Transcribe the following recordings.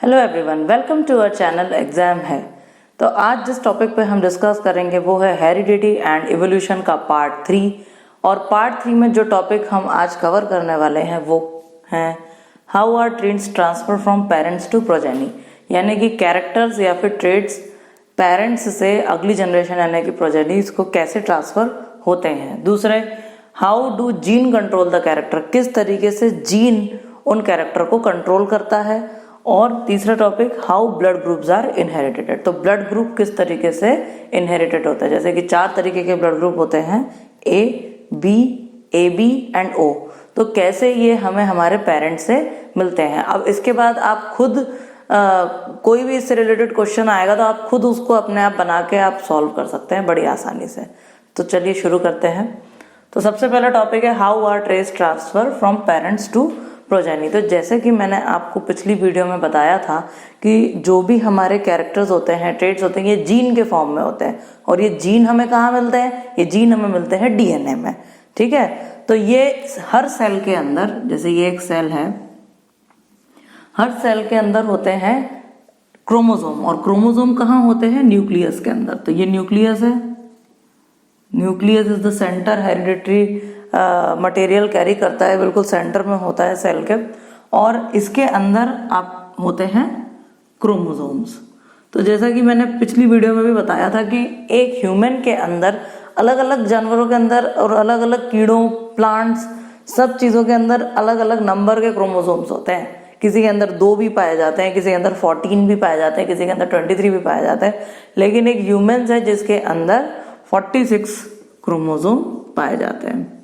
Hello everyone, welcome to our channel exam है। तो आज जिस टॉपिक पे हम डिस्कस करेंगे वो है हेरिडिटी एंड इवोल्यूशन का पार्ट 3। और पार्ट 3 में जो टॉपिक हम आज कवर करने वाले हैं वो हैं how are traits transfer from parents to progeny, यानी कि कैरेक्टर्स या फिर ट्रेड्स पेरेंट्स से अगली जनरेशन यानी कि प्रोजेनीज को कैसे ट्रांसफर होते हैं। दूसरे, how do gene control the character, किस तरीके से जीन उन कैरेक्टर को कंट्रोल करता है। और तीसरा topic, how blood groups are inherited, तो ब्लड ग्रुप किस तरीके से इनहेरिटेड होता है। जैसे कि 4 तरीके के ब्लड ग्रुप होते हैं, ए, बी, ए बी एंड ओ। तो कैसे ये हमें हमारे पेरेंट्स से मिलते हैं। अब इसके बाद आप खुद कोई भी इससे रिलेटेड क्वेश्चन आएगा तो आप खुद उसको अपने आप बना के आप सॉल्व कर सकते हैं बड़ी आसानी से। तो चलिए शुरू करते हैं। तो सबसे पहला टॉपिक है how are traits transfer from parents to progeny. तो जैसे कि मैंने आपको पिछली वीडियो में बताया था कि जो भी हमारे कैरेक्टर्स होते हैं, ट्रेट्स होते हैं, ये जीन के फॉर्म में होते हैं। और ये जीन हमें कहाँ मिलते हैं? ये जीन हमें मिलते हैं डीएनए में। ठीक है, तो ये हर सेल के अंदर, जैसे ये एक सेल है, हर सेल के अंदर होते हैं क्रोमोसोम। और क्रोमोसोम कहाँ होते हैं? न्यूक्लियस के अंदर। तो ये न्यूक्लियस है। Nucleus is the centre, hereditary material carry करता है, बिल्कुल सेंटर में होता है सेल के। और इसके अंदर आप होते हैं क्रोमोसोम्स। तो जैसा कि मैंने पिछली वीडियो में भी बताया था कि एक ह्यूमन के अंदर, अलग अलग जानवरों के अंदर और अलग अलग कीड़ों, प्लांट्स, सब चीज़ों के अंदर अलग अलग नंबर के क्रोमोसोम्स होते हैं। किसी के अंदर 2 भी पाए जाते हैं, किसी के अंदर 14 भी पाए जाते हैं, किसी के अंदर 23 भी पाए जाते हैं। लेकिन एक ह्यूमन है जिसके अंदर 46 क्रोमोसोम पाए जाते हैं।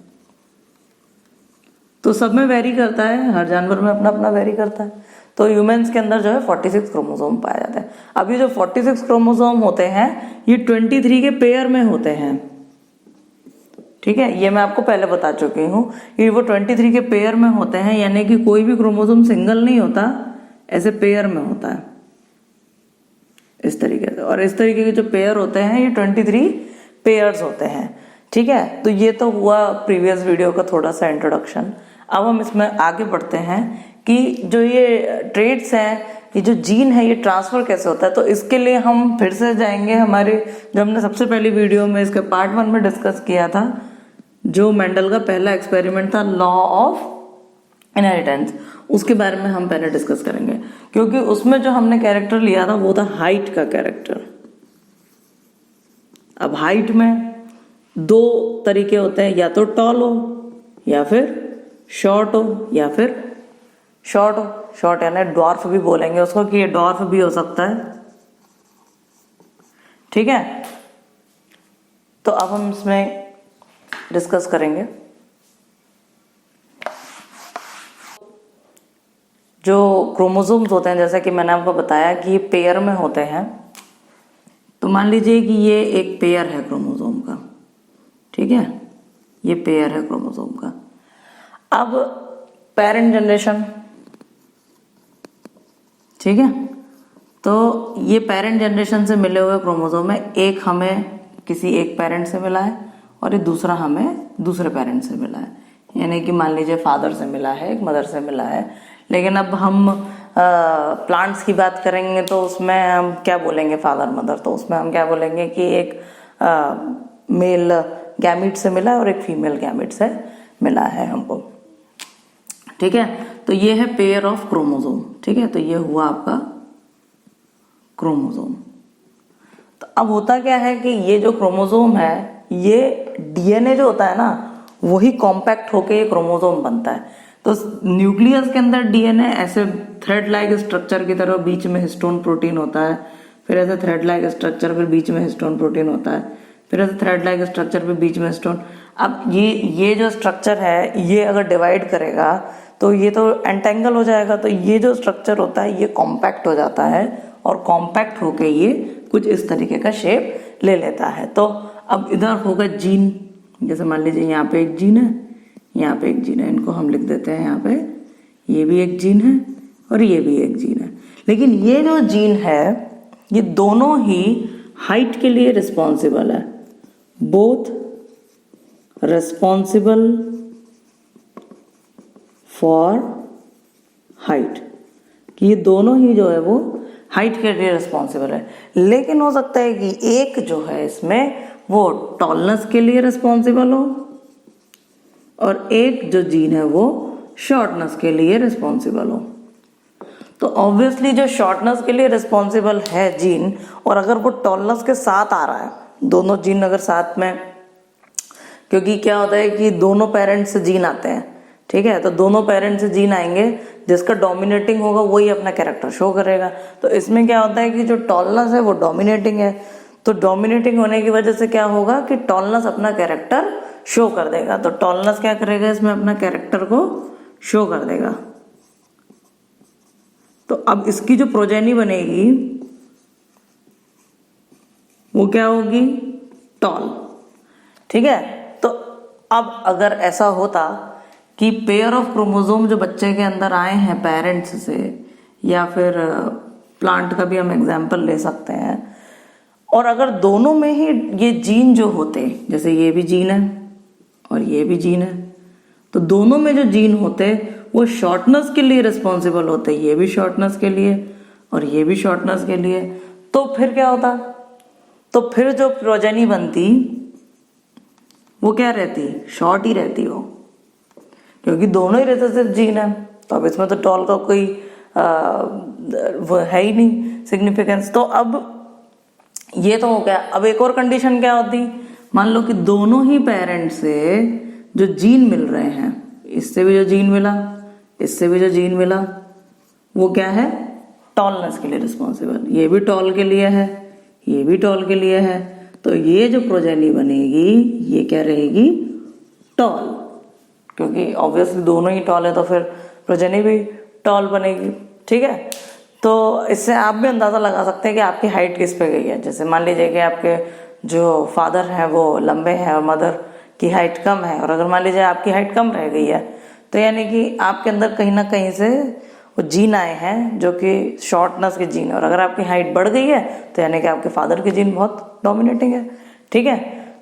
तो सब में वेरी करता है, हर जानवर में अपना अपना वेरी करता है। तो ह्यूमंस के अंदर जो है 46 क्रोमोसोम पाए जाते हैं। अब ये जो 46 क्रोमोसोम होते हैं ये 23 के पेयर में होते हैं। ठीक है, ये मैं आपको पहले बता चुकी हूँ। ये वो 23 के पेयर में होते हैं, यानी कि कोई भी क्रोमोसोम सिंगल नहीं होता, ऐसे पेयर में होता है इस तरीके से। और इस तरीके के जो पेयर होते हैं ये 23 पेयर्स होते हैं। ठीक है, तो ये तो हुआ प्रीवियस वीडियो का थोड़ा सा इंट्रोडक्शन। अब हम इसमें आगे बढ़ते हैं कि जो ये ट्रेट्स हैं, ये जो जीन है, ये ट्रांसफर कैसे होता है। तो इसके लिए हम फिर से जाएंगे हमारे, जो हमने सबसे पहली वीडियो में इसके पार्ट 1 में डिस्कस किया था, जो मेंडल का पहला एक्सपेरिमेंट था, लॉ ऑफ इनहेरिटेंस। उसके बारे में हम पहले डिस्कस करेंगे, क्योंकि उसमें जो हमने कैरेक्टर लिया था वो था हाइट का कैरेक्टर। अब हाइट में 2 तरीके होते हैं, या तो टॉल हो या फिर शॉर्ट हो या फिर शॉर्ट हो। शॉर्ट यानी डॉर्फ भी बोलेंगे उसको, कि ये डॉर्फ भी हो सकता है। ठीक है, तो अब हम इसमें डिस्कस करेंगे जो क्रोमोसोम्स होते हैं। जैसा कि मैंने आपको बताया कि ये पेयर में होते हैं। तो मान लीजिए कि ये एक पेयर है क्रोमोसोम का। ठीक है, ये पेयर है क्रोमोसोम का। अब पेरेंट जनरेशन, ठीक है, तो ये पेरेंट जनरेशन से मिले हुए क्रोमोसोम में एक हमें किसी एक पेरेंट से मिला है और ये दूसरा हमें दूसरे पेरेंट से मिला है। यानी कि मान लीजिए फादर से मिला है, एक मदर से मिला है। लेकिन अब हम प्लांट्स की बात करेंगे तो उसमें हम क्या बोलेंगे? Father mother. तो उसमें हम क्या बोलेंगे कि एक मेल गैमिट से मिला है और एक फीमेल गैमिट से मिला है हमको। ठीक है, तो ये है पेयर ऑफ क्रोमोसोम। ठीक है, तो ये हुआ आपका क्रोमोसोम। तो अब होता क्या है कि ये जो क्रोमोसोम है, ये डीएनए जो होता है ना, वही कॉम्पैक्ट होके ये क्रोमोसोम बनता है। तो न्यूक्लियस के अंदर डीएनए ऐसे थ्रेड लाइक स्ट्रक्चर की तरह, बीच में हिस्टोन प्रोटीन होता है, फिर ऐसे थ्रेड लाइक स्ट्रक्चर, फिर बीच में हिस्टोन प्रोटीन होता है, फिर ऐसे थ्रेड लाइक स्ट्रक्चर, फिर बीच में हिस्टोन। अब ये जो स्ट्रक्चर है, ये अगर डिवाइड करेगा तो ये तो एंटेंगल हो जाएगा। तो ये जो स्ट्रक्चर होता है ये कॉम्पैक्ट हो जाता है, और कॉम्पैक्ट होके ये कुछ इस तरीके का शेप ले लेता है। तो अब इधर होगा जीन। जैसे मान लीजिए यहाँ पे एक जीन है, यहाँ पे एक जीन है, इनको हम लिख देते हैं यहाँ पे, ये भी एक जीन है और ये भी एक जीन है। लेकिन ये जो जीन है ये दोनों ही हाइट के लिए रिस्पॉन्सिबल है, बोथ रिस्पॉन्सिबल फॉर हाइट। कि ये दोनों ही जो है वो हाइट के लिए रिस्पॉन्सिबल है, लेकिन हो सकता है कि एक जो है इसमें वो टॉलनेस के लिए रिस्पॉन्सिबल हो और एक जो जीन है वो शॉर्टनेस के लिए रिस्पॉन्सिबल हो। तो ऑब्वियसली जो शॉर्टनेस के लिए रिस्पॉन्सिबल है जीन, और अगर वो टॉलनेस के साथ आ रहा है, दोनों जीन अगर साथ में, क्योंकि क्या होता है कि दोनों पेरेंट्स से जीन आते हैं, ठीक है, तो दोनों पेरेंट्स से जीन आएंगे, जिसका डोमिनेटिंग होगा वही अपना कैरेक्टर शो करेगा। तो इसमें क्या होता है कि जो टॉलनेस है वो डोमिनेटिंग है, तो डोमिनेटिंग होने की वजह से क्या होगा कि टॉलनेस अपना कैरेक्टर शो कर देगा। तो टॉलनेस क्या करेगा, इसमें अपना कैरेक्टर को शो कर देगा। तो अब इसकी जो प्रोजेनी बनेगी वो क्या होगी, टॉल, ठीक है। तो अब अगर ऐसा होता कि पेयर ऑफ क्रोमोसोम जो बच्चे के अंदर आए हैं पेरेंट्स से, या फिर प्लांट का भी हम एग्जाम्पल ले सकते हैं, और अगर दोनों में ही ये जीन जो होते, जैसे ये भी जीन है और ये भी जीन है, तो दोनों में जो जीन होते वो शॉर्टनेस के लिए रिस्पॉन्सिबल होते, ये भी शॉर्टनेस के लिए और ये भी शॉर्टनेस के लिए। तो फिर क्या होता, तो फिर जो प्रोजेनी बनती वो क्या रहती, शॉर्ट ही रहती हो, क्योंकि दोनों ही रिसेसिव जीन है। तो अब इसमें तो टॉल का कोई वो है ही नहीं सिग्निफिकेंस। तो अब ये तो हो गया। अब एक और कंडीशन क्या होती, मान लो कि दोनों ही पेरेंट्स से जो जीन मिल रहे हैं, इससे भी जो जीन मिला, इससे भी जो जीन मिला, वो क्या है, टॉलनेस के लिए रिस्पॉन्सिबल। ये भी टॉल के लिए है, ये भी टॉल के लिए है। तो ये जो प्रोजेनी बनेगी ये क्या रहेगी, टॉल, क्योंकि ऑब्वियसली दोनों ही टॉल है तो फिर प्रोजेनी भी टॉल बनेगी, ठीक है। तो इससे आप भी अंदाज़ा लगा सकते हैं कि आपकी हाइट किस पे गई है। जैसे मान लीजिए कि आपके जो फादर हैं वो लंबे हैं और मदर की हाइट कम है, और अगर मान लीजिए आपकी हाइट कम रह गई है, तो यानी कि आपके अंदर कहीं ना कहीं से वो जीन आए हैं जो कि शॉर्टनेस के जीन है, और अगर आपकी हाइट बढ़ गई है तो यानी कि आपके फादर के जीन बहुत डोमिनेटिंग है, ठीक है।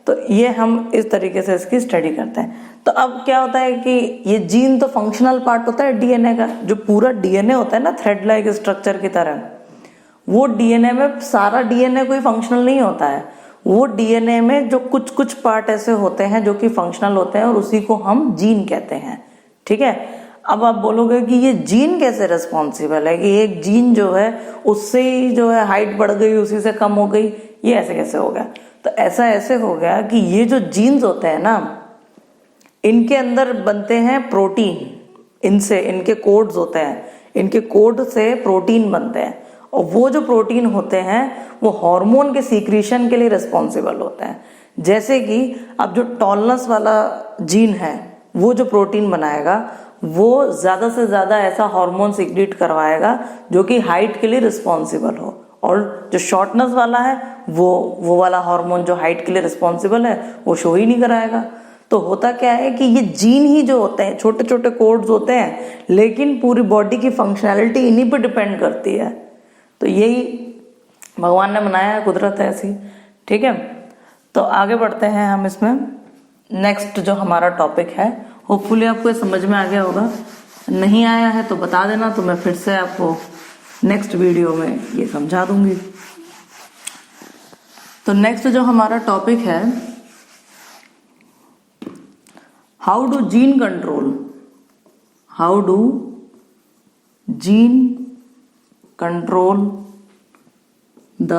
तो ये हम इस तरीके से इसकी स्टडी करते हैं। तो अब क्या होता है कि ये जीन तो फंक्शनल पार्ट होता है डीएनए का, जो पूरा डीएनए होता है ना थ्रेड लाइक स्ट्रक्चर की तरह, वो डीएनए में सारा डीएनए कोई फंक्शनल नहीं होता है। वो डीएनए में जो कुछ कुछ पार्ट ऐसे होते हैं जो कि फंक्शनल होते हैं, और उसी को हम जीन कहते हैं, ठीक है। अब आप बोलोगे कि ये जीन कैसे रिस्पॉन्सिबल है, कि एक जीन जो है उससे ही जो है हाइट बढ़ गई, उसी से कम हो गई, ये ऐसे कैसे हो गया। तो ऐसा ऐसे हो गया कि ये जो जीन्स होते हैं ना, इनके अंदर बनते हैं प्रोटीन, इनसे इनके कोड्स होते हैं, इनके कोड से प्रोटीन बनते हैं, और वो जो प्रोटीन होते हैं वो हार्मोन के सीक्रेशन के लिए रिस्पॉन्सिबल होते हैं। जैसे कि अब जो टॉलनेस वाला जीन है वो जो प्रोटीन बनाएगा वो ज़्यादा से ज़्यादा ऐसा हार्मोन सीक्रेट करवाएगा जो कि हाइट के लिए रिस्पॉन्सिबल हो, और जो शॉर्टनेस वाला है वो वाला हार्मोन जो हाइट के लिए रिस्पॉन्सिबल है वो शो ही नहीं कराएगा। तो होता क्या है कि ये जीन ही जो होते हैं छोटे छोटे कोड्स होते हैं, लेकिन पूरी बॉडी की फंक्शनैलिटी इन्हीं पर डिपेंड करती है। तो यही भगवान ने बनाया है, कुदरत है ऐसी, ठीक है। तो आगे बढ़ते हैं हम इसमें। नेक्स्ट जो हमारा टॉपिक है, होपफुली आपको समझ में आ गया होगा, नहीं आया है तो बता देना, तो मैं फिर से आपको नेक्स्ट वीडियो में ये समझा दूंगी। तो नेक्स्ट जो हमारा टॉपिक है, how do gene control, how do gene control the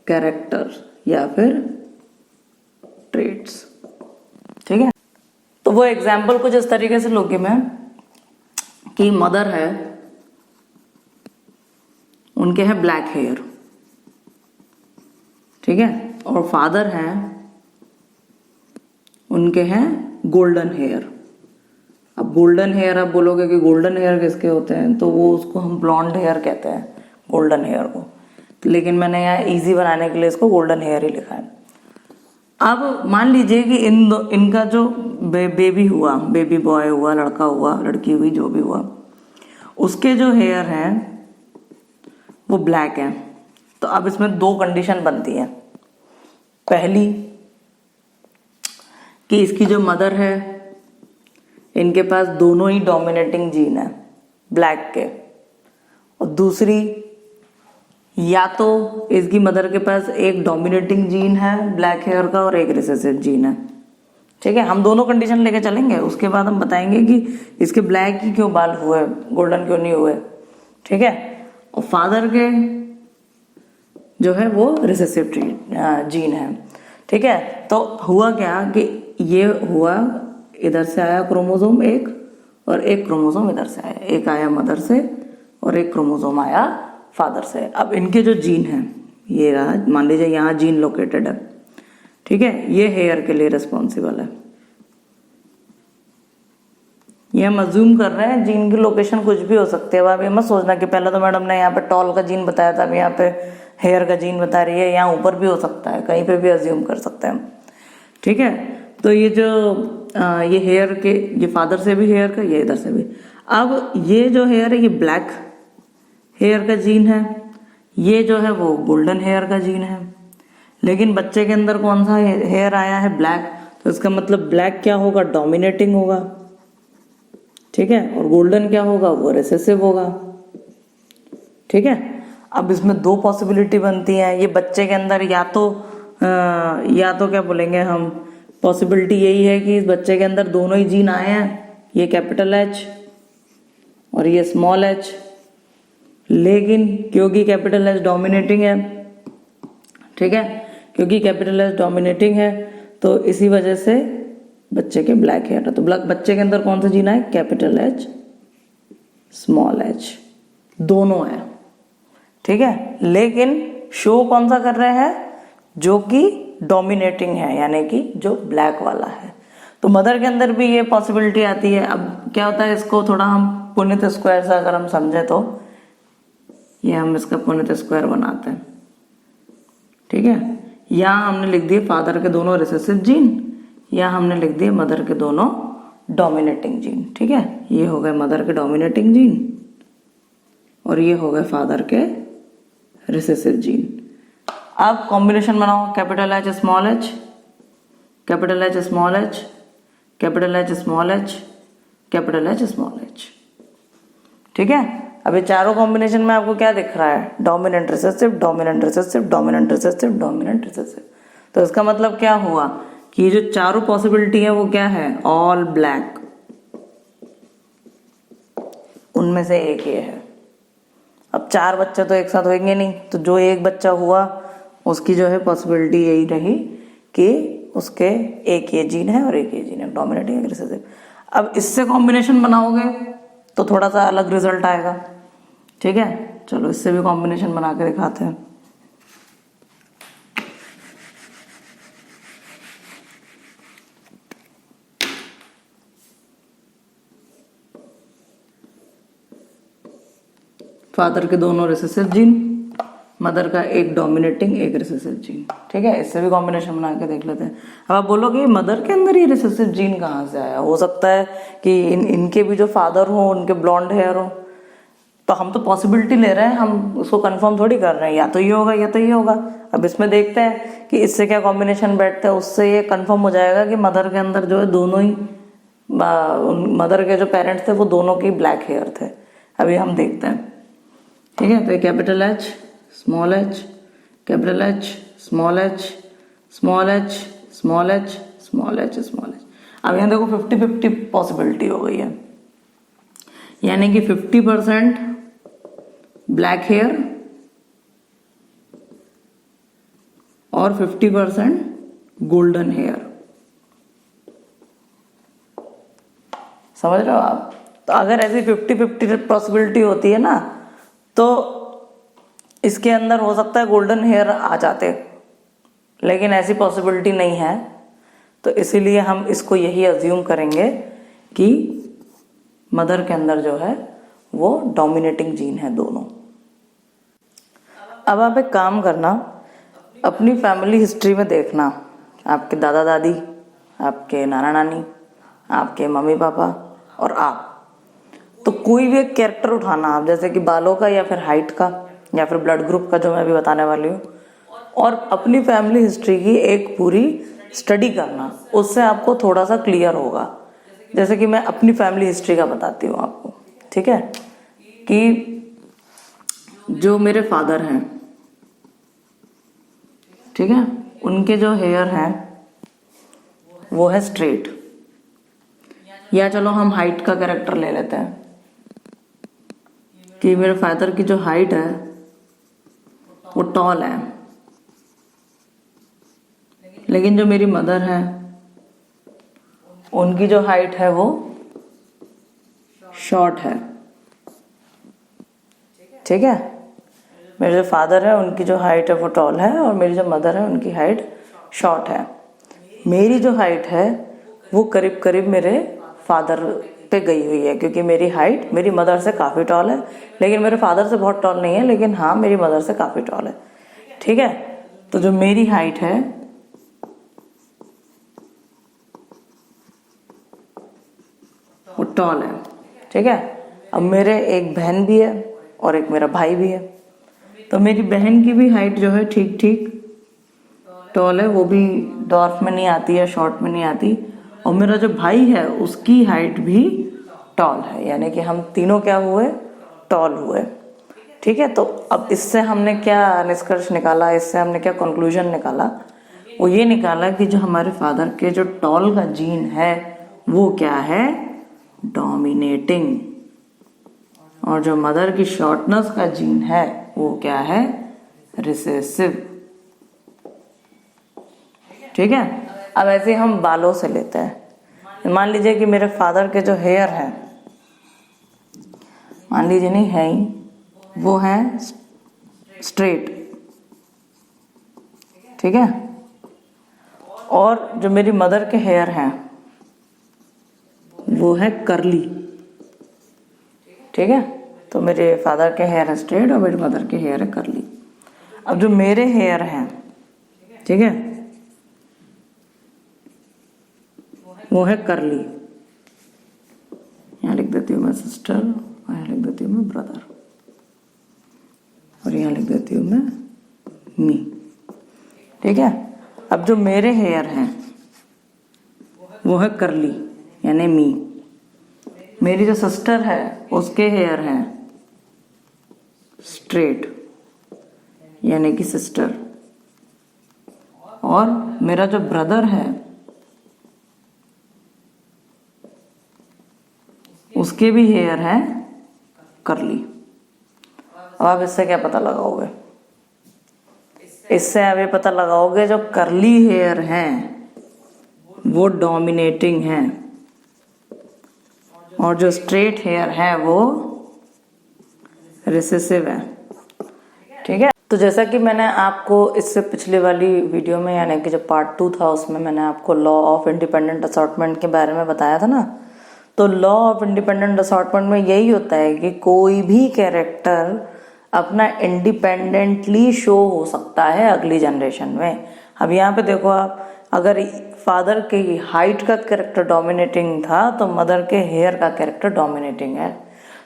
character या फिर ट्रेट्स, ठीक है। तो वो एग्जाम्पल कुछ इस तरीके से लोगे मैं, कि मदर है, उनके हैं ब्लैक हेयर, ठीक है, और फादर हैं, उनके हैं गोल्डन हेयर। अब गोल्डन हेयर आप बोलोगे कि गोल्डन हेयर किसके होते हैं, तो वो उसको हम ब्लॉन्ड हेयर कहते हैं, गोल्डन हेयर को। लेकिन मैंने यहाँ इजी बनाने के लिए इसको गोल्डन हेयर ही लिखा है। अब मान लीजिए कि इनका जो बेबी हुआ, बेबी बॉय हुआ, लड़का हुआ, लड़की हुई, जो भी हुआ, उसके जो हेयर हैं वो ब्लैक हैं। तो अब इसमें दो कंडीशन बनती है। पहली कि इसकी जो मदर है, इनके पास दोनों ही डोमिनेटिंग जीन है, ब्लैक के, और दूसरी या तो इसकी मदर के पास एक डोमिनेटिंग जीन है ब्लैक हेयर का और एक रिसेसिव जीन है। ठीक है, हम दोनों कंडीशन लेके चलेंगे, उसके बाद हम बताएंगे कि इसके ब्लैक ही क्यों बाल हुए, गोल्डन क्यों नहीं हुए। ठीक है, और फादर के जो है वो रिसेसिव जीन है। ठीक है, तो हुआ क्या कि ये हुआ, इधर से आया क्रोमोसोम एक और एक क्रोमोसोम इधर से आया, एक आया मदर से और एक क्रोमोसोम आया फादर से। अब इनके जो जीन है ये रहा, मान लीजिए यहाँ जीन लोकेटेड है। ठीक है, ये हेयर के लिए रिस्पॉन्सिबल है। ये हम अज्यूम कर रहे हैं, जीन की लोकेशन कुछ भी हो सकती है। अब आप ये मत सोचना कि पहले तो मैडम ने यहाँ पे टॉल का जीन बताया था, अब यहाँ पे हेयर का जीन बता रही है। यहाँ ऊपर भी हो सकता है, कहीं पे भी अज्यूम कर सकते हैं हम। ठीक है, तो ये जो ये हेयर के, ये फादर से भी हेयर का, ये इधर से भी। अब ये जो हेयर है ये ब्लैक हेयर का जीन है, ये जो है वो गोल्डन हेयर का जीन है। लेकिन बच्चे के अंदर कौन सा हेयर आया है, ब्लैक, तो इसका मतलब ब्लैक क्या होगा, डोमिनेटिंग होगा। ठीक है, और गोल्डन क्या होगा, वो रिसेसिव होगा। ठीक है, अब इसमें दो पॉसिबिलिटी बनती है। ये बच्चे के अंदर या तो क्या बोलेंगे हम, पॉसिबिलिटी यही है कि इस बच्चे के अंदर दोनों ही जीन आए हैं, ये कैपिटल एच और ये स्मॉल एच। लेकिन क्योंकि कैपिटल एच डोमिनेटिंग है, ठीक है, क्योंकि कैपिटल एच डोमिनेटिंग है तो इसी वजह से बच्चे के ब्लैक हेयर है। तो बच्चे के अंदर कौन सा जीन है, कैपिटल एच स्मॉल एच, दोनों है। ठीक है, लेकिन शो कौन सा कर रहे हैं, जो कि डोमिनेटिंग है, यानी कि जो ब्लैक वाला है। तो मदर के अंदर भी ये पॉसिबिलिटी आती है। अब क्या होता है, इसको थोड़ा हम पुनित स्क्वायर से अगर हम समझे तो ये हम इसका पुनित स्क्वायर बनाते हैं। ठीक है, यहाँ हमने लिख दिए फादर के दोनों रिसेसिव जीन, यहाँ हमने लिख दिए मदर के दोनों डोमिनेटिंग जीन। ठीक है, ये हो गए मदर के डोमिनेटिंग जीन और ये हो गए फादर के रिसेसिव जीन। अब कॉम्बिनेशन बनाओ, capital H small H, capital H small H, capital H small H, capital H small H. ठीक है, अब ये चारों कॉम्बिनेशन में आपको क्या दिख रहा है, dominant recessive, dominant recessive, dominant recessive, dominant recessive. तो इसका मतलब क्या हुआ कि ये जो चारों पॉसिबिलिटी है वो क्या है, ऑल ब्लैक, उनमें से एक ये है। अब चार बच्चे तो एक साथ होंगे नहीं, तो जो एक बच्चा हुआ उसकी जो है पॉसिबिलिटी यही रही कि उसके एक ये जीन है और एक ये जीन है, डोमिनेटिंग एक रिसेसिव। अब इससे कॉम्बिनेशन बनाओगे तो थोड़ा सा अलग रिजल्ट आएगा। ठीक है, चलो इससे भी कॉम्बिनेशन बना के दिखाते हैं। फादर के दोनों रिसेसिव जीन, मदर का एक डोमिनेटिंग एक रिसेसिव जीन। ठीक है, इससे भी कॉम्बिनेशन बना के देख लेते हैं। अब आप बोलोगे मदर के अंदर ये रिसेसिव जीन कहाँ से आया, हो सकता है कि इनके भी जो फादर हो उनके ब्लॉन्ड हेयर हो। तो हम तो पॉसिबिलिटी ले रहे हैं, हम उसको कंफर्म थोड़ी कर रहे हैं, या तो ये होगा या तो ये होगा। अब इसमें देखते हैं कि इससे क्या कॉम्बिनेशन बैठता है, उससे ये कंफर्म हो जाएगा कि मदर के अंदर जो है दोनों ही, मदर के जो पेरेंट्स थे वो दोनों की ब्लैक हेयर थे। अभी हम देखते हैं। ठीक है, तो ये capital H small H, capital H small H, small H small H, small H small H. अब यहाँ देखो 50-50 पॉसिबिलिटी हो गई है, यानी कि 50% ब्लैक हेयर और 50% गोल्डन हेयर। समझ रहे हो आप? तो अगर ऐसी 50-50 पॉसिबिलिटी होती है ना, तो इसके अंदर हो सकता है गोल्डन हेयर आ जाते, लेकिन ऐसी पॉसिबिलिटी नहीं है। तो इसीलिए हम इसको यही अज्यूम करेंगे कि मदर के अंदर जो है वो डोमिनेटिंग जीन है दोनों। अब आप एक काम करना, अपनी फैमिली हिस्ट्री में देखना, आपके दादा दादी, आपके नाना नानी, आपके मम्मी पापा और आप, तो कोई भी एक कैरेक्टर उठाना आप, जैसे कि बालों का या फिर हाइट का या फिर ब्लड ग्रुप का, जो मैं अभी बताने वाली हूँ, और अपनी फैमिली हिस्ट्री की एक पूरी स्टडी करना। उससे आपको थोड़ा सा क्लियर होगा। जैसे कि मैं अपनी फैमिली हिस्ट्री का बताती हूँ आपको। ठीक है, कि जो मेरे फादर हैं, ठीक है, उनके जो हेयर हैं वो है स्ट्रेट, या चलो हम हाइट का कैरेक्टर ले लेते हैं कि मेरे फादर की जो हाइट है वो टॉल है, लेकिन जो मेरी मदर है उनकी जो हाइट है वो शॉर्ट है। ठीक है, मेरे जो फादर है उनकी जो हाइट है वो टॉल है और मेरी जो मदर है उनकी हाइट शॉर्ट है। मेरी जो हाइट है वो करीब करीब मेरे फादर पे गई हुई है, क्योंकि मेरी हाइट मेरी मदर से काफ़ी टॉल है, लेकिन मेरे फादर से बहुत टॉल नहीं है, लेकिन हाँ मेरी मदर से काफ़ी टॉल है। ठीक है, तो जो मेरी हाइट है वो टॉल है। ठीक है, अब मेरे एक बहन भी है और एक मेरा भाई भी है, तो मेरी बहन की भी हाइट जो है ठीक ठीक टॉल है, वो भी डॉर्फ में नहीं आती है, शॉर्ट में नहीं आती, और मेरा जो भाई है उसकी हाइट भी टॉल है, यानी कि हम तीनों क्या हुए, टॉल हुए। ठीक है, तो अब इससे हमने क्या निष्कर्ष निकाला, इससे हमने क्या कंक्लूजन निकाला, वो ये निकाला कि जो हमारे फादर के जो टॉल का जीन है वो क्या है, डोमिनेटिंग, और जो मदर की शॉर्टनेस का जीन है वो क्या है, रिसेसिव। ठीक है, अब ऐसे हम बालों से लेते हैं। मान लीजिए कि मेरे फादर के जो हेयर हैं, मान लीजिए नहीं है ही, वो है स्ट्रेट। ठीक है, और जो मेरी मदर के हेयर हैं वो है करली। ठीक है, तो मेरे फादर के हेयर है स्ट्रेट और मेरी मदर के हेयर है करली। अब जो मेरे हेयर हैं, ठीक है, वो है करली। यहाँ लिख देती हूँ मैं सिस्टर, और यहाँ लिख देती हूँ मैं ब्रदर, और यहाँ लिख देती हूँ मैं मी। ठीक है, अब जो मेरे हेयर हैं वो है करली यानी मी। मेरी जो सिस्टर है उसके हेयर हैं स्ट्रेट यानी कि सिस्टर, और मेरा जो ब्रदर है उसके भी हेयर हैं करली। अब आप इससे क्या पता लगाओगे, इससे आप ये पता लगाओगे जो करली हेयर हैं वो डोमिनेटिंग हैं और जो स्ट्रेट हेयर है वो रिसेसिव है। ठीक है, तो जैसा कि मैंने आपको इससे पिछले वाली वीडियो में यानी कि जो पार्ट 2 था उसमें मैंने आपको लॉ ऑफ इंडिपेंडेंट असॉर्टमेंट के बारे में बताया था ना, तो लॉ ऑफ इंडिपेंडेंट असॉर्टमेंट में यही होता है कि कोई भी कैरेक्टर अपना इंडिपेंडेंटली शो हो सकता है अगली जनरेशन में। अब यहाँ पे देखो आप, अगर फादर की हाइट का कैरेक्टर डोमिनेटिंग था तो मदर के हेयर का कैरेक्टर डोमिनेटिंग है।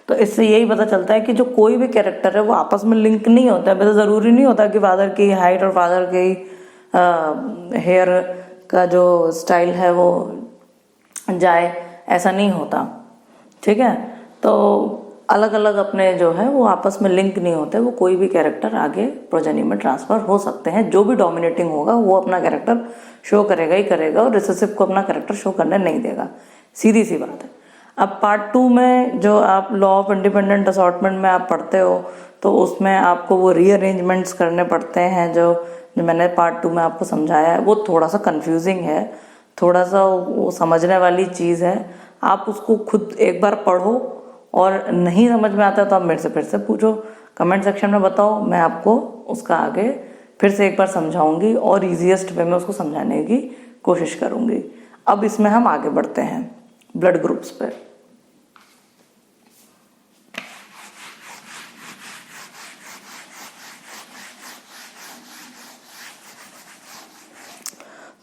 तो इससे यही पता चलता है कि जो कोई भी कैरेक्टर है वो आपस में लिंक नहीं होता है। वैसे ज़रूरी नहीं होता कि फादर की हाइट और फादर की हेयर का जो स्टाइल है वो जाए, ऐसा नहीं होता। ठीक है, तो अलग अलग अपने जो है वो आपस में लिंक नहीं होते, वो कोई भी कैरेक्टर आगे प्रोजेनी में ट्रांसफर हो सकते हैं। जो भी डोमिनेटिंग होगा वो अपना कैरेक्टर शो करेगा ही करेगा और रिसेसिव को अपना कैरेक्टर शो करने नहीं देगा, सीधी सी बात है। अब पार्ट 2 में जो आप लॉ ऑफ इंडिपेंडेंट असॉर्टमेंट में आप पढ़ते हो तो उसमें आपको वो रीअरेंजमेंट्स करने पड़ते हैं जो मैंने पार्ट 2 में आपको समझाया है। वो थोड़ा सा कंफ्यूजिंग है, थोड़ा सा वो समझने वाली चीज़ है। आप उसको खुद एक बार पढ़ो और नहीं समझ में आता तो आप मेरे से फिर से पूछो, कमेंट सेक्शन में बताओ, मैं आपको उसका आगे फिर से एक बार समझाऊंगी और ईजीएस्ट वे में उसको समझाने की कोशिश करूंगी। अब इसमें हम आगे बढ़ते हैं ब्लड ग्रुप्स पे।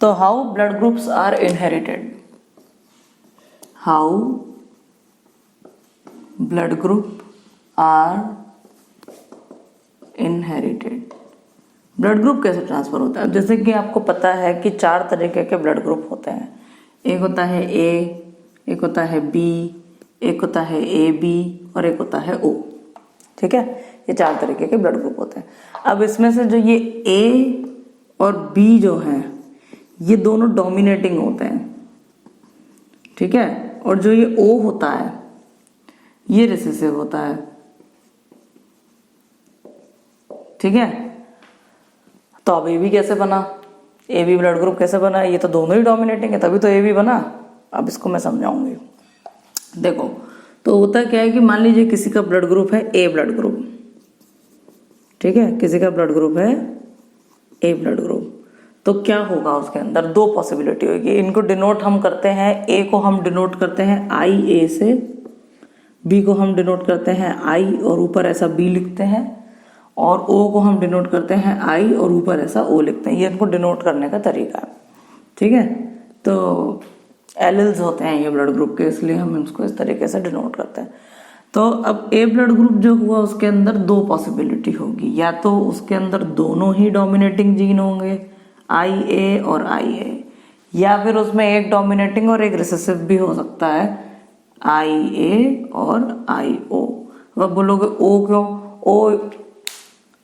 तो how blood groups are inherited, how blood group are inherited. Blood group कैसे ट्रांसफर होता है? जैसे कि आपको पता है कि 4 तरीके के ब्लड ग्रुप होते हैं। एक होता है ए, एक होता है बी, एक होता है ए बी और एक होता है ओ। ठीक है, ये 4 तरीके के ब्लड ग्रुप होते हैं। अब इसमें से जो ये ए और बी जो हैं ये दोनों डोमिनेटिंग होते हैं, ठीक है, और जो ये ओ होता है ये रिसेसिव होता है, ठीक है। तो अब ए बी कैसे बना, ए बी ब्लड ग्रुप कैसे बना, ये तो दोनों ही डोमिनेटिंग है तभी तो ए बी बना। अब इसको मैं समझाऊंगी। देखो तो होता क्या है कि मान लीजिए किसी का ब्लड ग्रुप है ए ब्लड ग्रुप, ठीक है, किसी का ब्लड ग्रुप है ए ब्लड ग्रुप, तो क्या होगा उसके अंदर 2 पॉसिबिलिटी होगी। इनको डिनोट हम करते हैं, ए को हम डिनोट करते हैं आई ए से, बी को हम डिनोट करते हैं आई और ऊपर ऐसा बी लिखते हैं, और ओ को हम डिनोट करते हैं आई और ऊपर ऐसा ओ लिखते हैं। ये इनको डिनोट करने का तरीका है, ठीक है। तो एलिल्स होते हैं ये ब्लड ग्रुप के, इसलिए हम इसको इस तरीके से डिनोट करते हैं। तो अब ए ब्लड ग्रुप जो हुआ उसके अंदर 2 पॉसिबिलिटी होगी, या तो उसके अंदर दोनों ही डोमिनेटिंग जीन होंगे आई ए और आई ए, या फिर उसमें एक डोमिनेटिंग और एक रिसेसिव भी हो सकता है आई ए और आई ओ। अब बोलोगे ओ क्यों,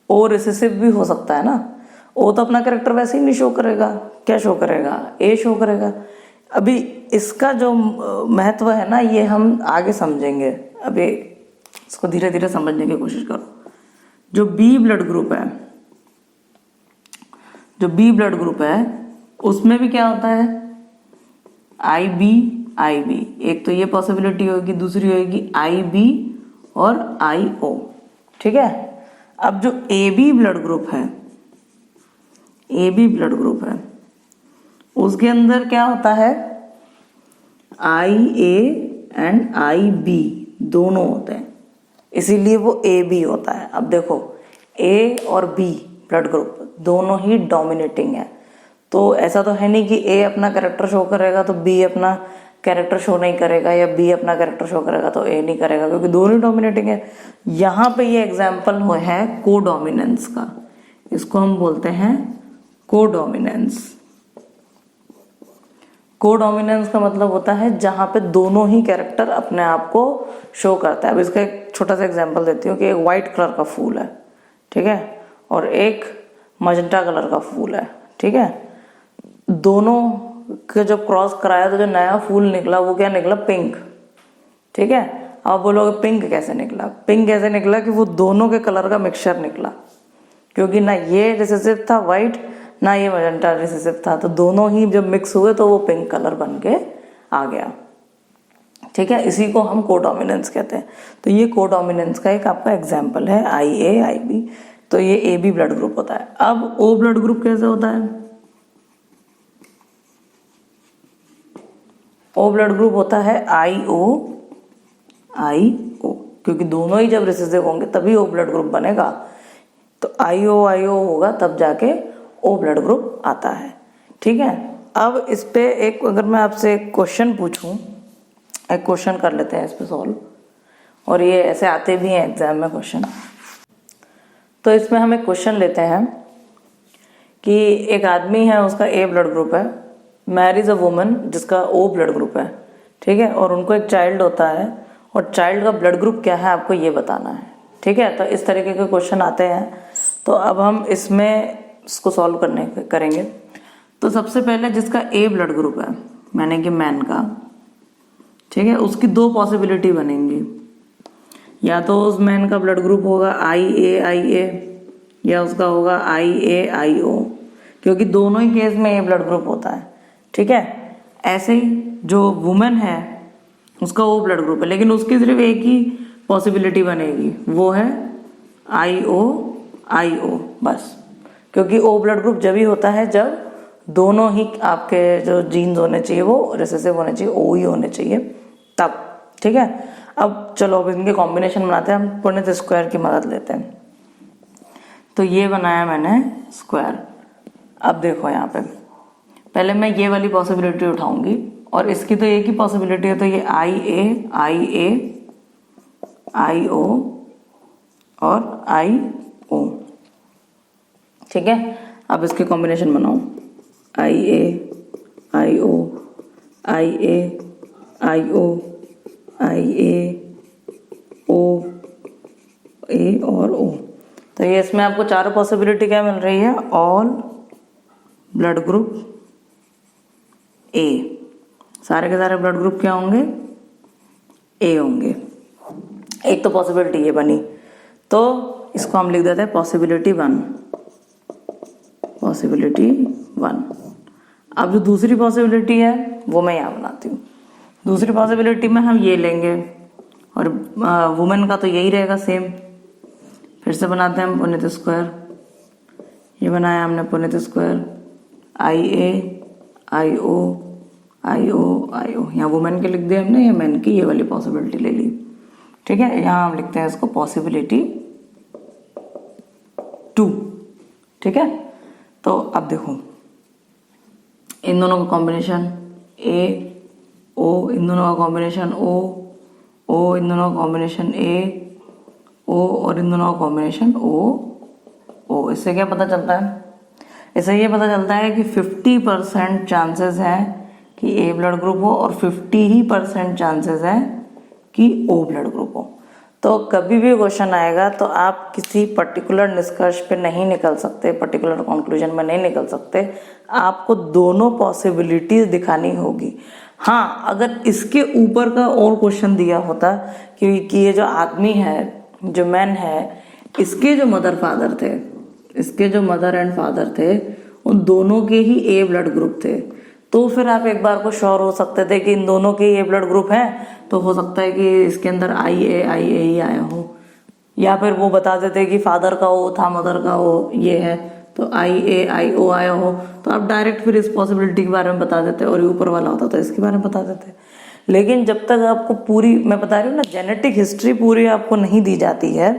ओ रिसेसिव भी हो सकता है ना, ओ तो अपना कैरेक्टर वैसे ही नहीं शो करेगा, क्या शो करेगा, ए शो करेगा। अभी इसका जो महत्व है ना ये हम आगे समझेंगे, अभी इसको धीरे धीरे समझने की कोशिश करो। जो बी ब्लड ग्रुप है, जो बी ब्लड ग्रुप है उसमें भी क्या होता है आई बी, एक तो ये पॉसिबिलिटी होगी, दूसरी होगी आई बी और आई ओ, ठीक है। अब जो ए बी ब्लड ग्रुप है, ए बी ब्लड ग्रुप है उसके अंदर क्या होता है आई ए एंड आई बी दोनों होते हैं, इसीलिए वो ए बी होता है। अब देखो ए और बी ब्लड ग्रुप दोनों ही डोमिनेटिंग है, तो ऐसा तो है नहीं कि ए अपना कैरेक्टर शो करेगा तो बी अपना कैरेक्टर शो नहीं करेगा, या बी अपना कैरेक्टर शो करेगा तो ए नहीं करेगा, क्योंकि दोनों ही डोमिनेटिंग है। यहाँ पे ये एग्जाम्पल है कोडोमिनेंस का, इसको हम बोलते हैं कोडोमिनेंस। कोडोमिनेंस का मतलब होता है जहां पे दोनों ही कैरेक्टर अपने आप को शो करता है। अब इसका एक छोटा सा एग्जांपल देती हूँ कि एक वाइट कलर का फूल है, ठीक है, और एक मजेंटा कलर का फूल है, ठीक है। दोनों के जब क्रॉस कराया तो जो नया फूल निकला वो क्या निकला, पिंक, ठीक है। अब बोलोगे पिंक कैसे निकला, पिंक कैसे निकला कि वो दोनों के कलर का मिक्सचर निकला, क्योंकि ना ये रिसेसिव था वाइट ना ये मजेंटा रिसेसिव था, तो दोनों ही जब मिक्स हुए तो वो पिंक कलर बन के आ गया, ठीक है। इसी को हम कोडोमिनेंस कहते हैं। तो ये कोडोमिनेंस का एक आपका एग्जाम्पल है आई ए आई बी, तो ये ए बी ब्लड ग्रुप होता है। अब ओ ब्लड ग्रुप कैसे होता है, ओ ब्लड ग्रुप होता है आई ओ, क्योंकि दोनों ही जब रिसेसिव होंगे तभी ओ ब्लड ग्रुप बनेगा, तो आई ओ होगा तब जाके ओ ब्लड ग्रुप आता है, ठीक है। अब इस पे एक अगर मैं आपसे एक क्वेश्चन पूछूं, एक क्वेश्चन कर लेते हैं इस पे सॉल्व, और ये ऐसे आते भी हैं एग्जाम में क्वेश्चन। तो इसमें हम एक क्वेश्चन लेते हैं कि एक आदमी है उसका ए ब्लड ग्रुप है, मैरिज अ वुमन जिसका ओ ब्लड ग्रुप है, ठीक है, और उनको एक चाइल्ड होता है, और चाइल्ड का ब्लड ग्रुप क्या है आपको ये बताना है, ठीक है। तो इस तरीके के क्वेश्चन आते हैं, तो अब हम इसमें इसको सॉल्व करेंगे। तो सबसे पहले जिसका ए ब्लड ग्रुप है, मैंने कि मैन का, ठीक है, उसकी 2 पॉसिबिलिटी बनेंगी, या तो उस मैन का ब्लड ग्रुप होगा आई ए, या उसका होगा आई ए आई ओ, क्योंकि दोनों ही केस में ए ब्लड ग्रुप होता है, ठीक है। ऐसे ही जो वुमेन है उसका ओ ब्लड ग्रुप है, लेकिन उसकी सिर्फ एक ही पॉसिबिलिटी बनेगी, वो है आई ओ बस, क्योंकि ओ ब्लड ग्रुप जब ही होता है जब दोनों ही आपके जो जीन्स होने चाहिए वो रिसेसिव होने चाहिए, ओ ही होने चाहिए तब, ठीक है। अब चलो अब इनके कॉम्बिनेशन बनाते हैं, हम पुण्य स्क्वायर की मदद लेते हैं। तो ये बनाया मैंने स्क्वायर। अब देखो यहाँ पे पहले मैं ये वाली पॉसिबिलिटी उठाऊंगी, और इसकी तो एक ही पॉसिबिलिटी है, तो ये आई ओ और आई ओ, ठीक है। अब इसके कॉम्बिनेशन बनाओ, आई ए आई ओ ओ ए और ओ। तो ये इसमें आपको चारों पॉसिबिलिटी क्या मिल रही है, ऑल ब्लड ग्रुप ए, सारे के सारे ब्लड ग्रुप क्या होंगे, ए होंगे। एक तो पॉसिबिलिटी ये बनी, तो इसको हम लिख देते हैं पॉसिबिलिटी 1, पॉसिबिलिटी 1। अब जो दूसरी पॉसिबिलिटी है वो मैं यहाँ बनाती हूँ। दूसरी पॉसिबिलिटी में हम ये लेंगे और वुमेन का तो यही रहेगा सेम। फिर से बनाते हैं हम पुनित स्क्वायर, ये बनाया हमने पुनित स्क्वायर, आई ए आई ओ आई ओ आई ओ, यहाँ वुमेन के लिख दिया हमने, या मैन की ये वाली पॉसिबिलिटी ले ली। ठीक है, यहाँ हम लिखते हैं इसको पॉसिबिलिटी 2। ठीक है, तो अब देखो इन दोनों का कॉम्बिनेशन ए ओ, इन दोनों का कॉम्बिनेशन ओ, इन दोनों का कॉम्बिनेशन ए ओ, और इन दोनों का कॉम्बिनेशन ओ। इससे क्या पता चलता है, इससे ये पता चलता है कि 50% चांसेस हैं कि ए ब्लड ग्रुप हो और 50% चांसेस हैं कि ओ ब्लड ग्रुप हो। तो कभी भी क्वेश्चन आएगा तो आप किसी पर्टिकुलर निष्कर्ष पे नहीं निकल सकते, पर्टिकुलर कंक्लूजन में नहीं निकल सकते, आपको दोनों पॉसिबिलिटीज दिखानी होगी। हाँ, अगर इसके ऊपर का और क्वेश्चन दिया होता कि ये जो आदमी है, जो मैन है, इसके जो मदर फादर थे, इसके जो मदर एंड फादर थे, उन दोनों के ही ए ब्लड ग्रुप थे, तो फिर आप एक बार को श्योर हो सकते थे कि इन दोनों के ए ब्लड ग्रुप हैं, तो हो सकता है कि इसके अंदर आई ए ही आया हो, या फिर वो बता देते कि फादर का ओ था, मदर का ओ ये है, तो आई ए आई ओ आया हो, तो आप डायरेक्ट फिर इस पॉसिबिलिटी के बारे में बता देते, और ये ऊपर वाला होता तो इसके बारे में बता देते। लेकिन जब तक आपको पूरी, मैं बता रही हूँ ना, जेनेटिक हिस्ट्री पूरी आपको नहीं दी जाती है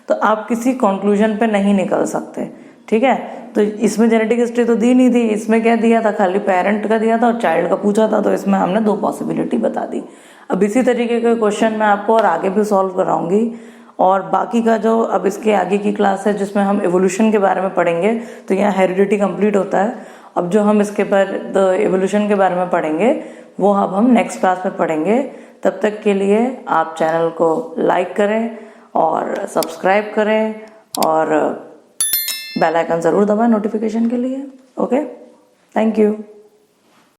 तो आप किसी कंक्लूजन पे नहीं निकल सकते। ठीक है, तो इसमें जेनेटिक हिस्ट्री तो दी नहीं थी, इसमें क्या दिया था, खाली पेरेंट का दिया था और चाइल्ड का पूछा था, तो इसमें हमने 2 पॉसिबिलिटी बता दी। अब इसी तरीके के क्वेश्चन मैं आपको और आगे भी सॉल्व कराऊंगी, और बाकी का जो अब इसके आगे की क्लास है जिसमें हम एवोल्यूशन के बारे में पढ़ेंगे, तो यहाँ हेरिडिटी कंप्लीट होता है। अब जो हम इसके पर एवोल्यूशन के बारे में पढ़ेंगे वो अब हम नेक्स्ट क्लास में पढ़ेंगे। तब तक के लिए आप चैनल को लाइक करें और सब्सक्राइब करें और बेल आइकन ज़रूर दबाएं नोटिफिकेशन के लिए। Okay, thank you.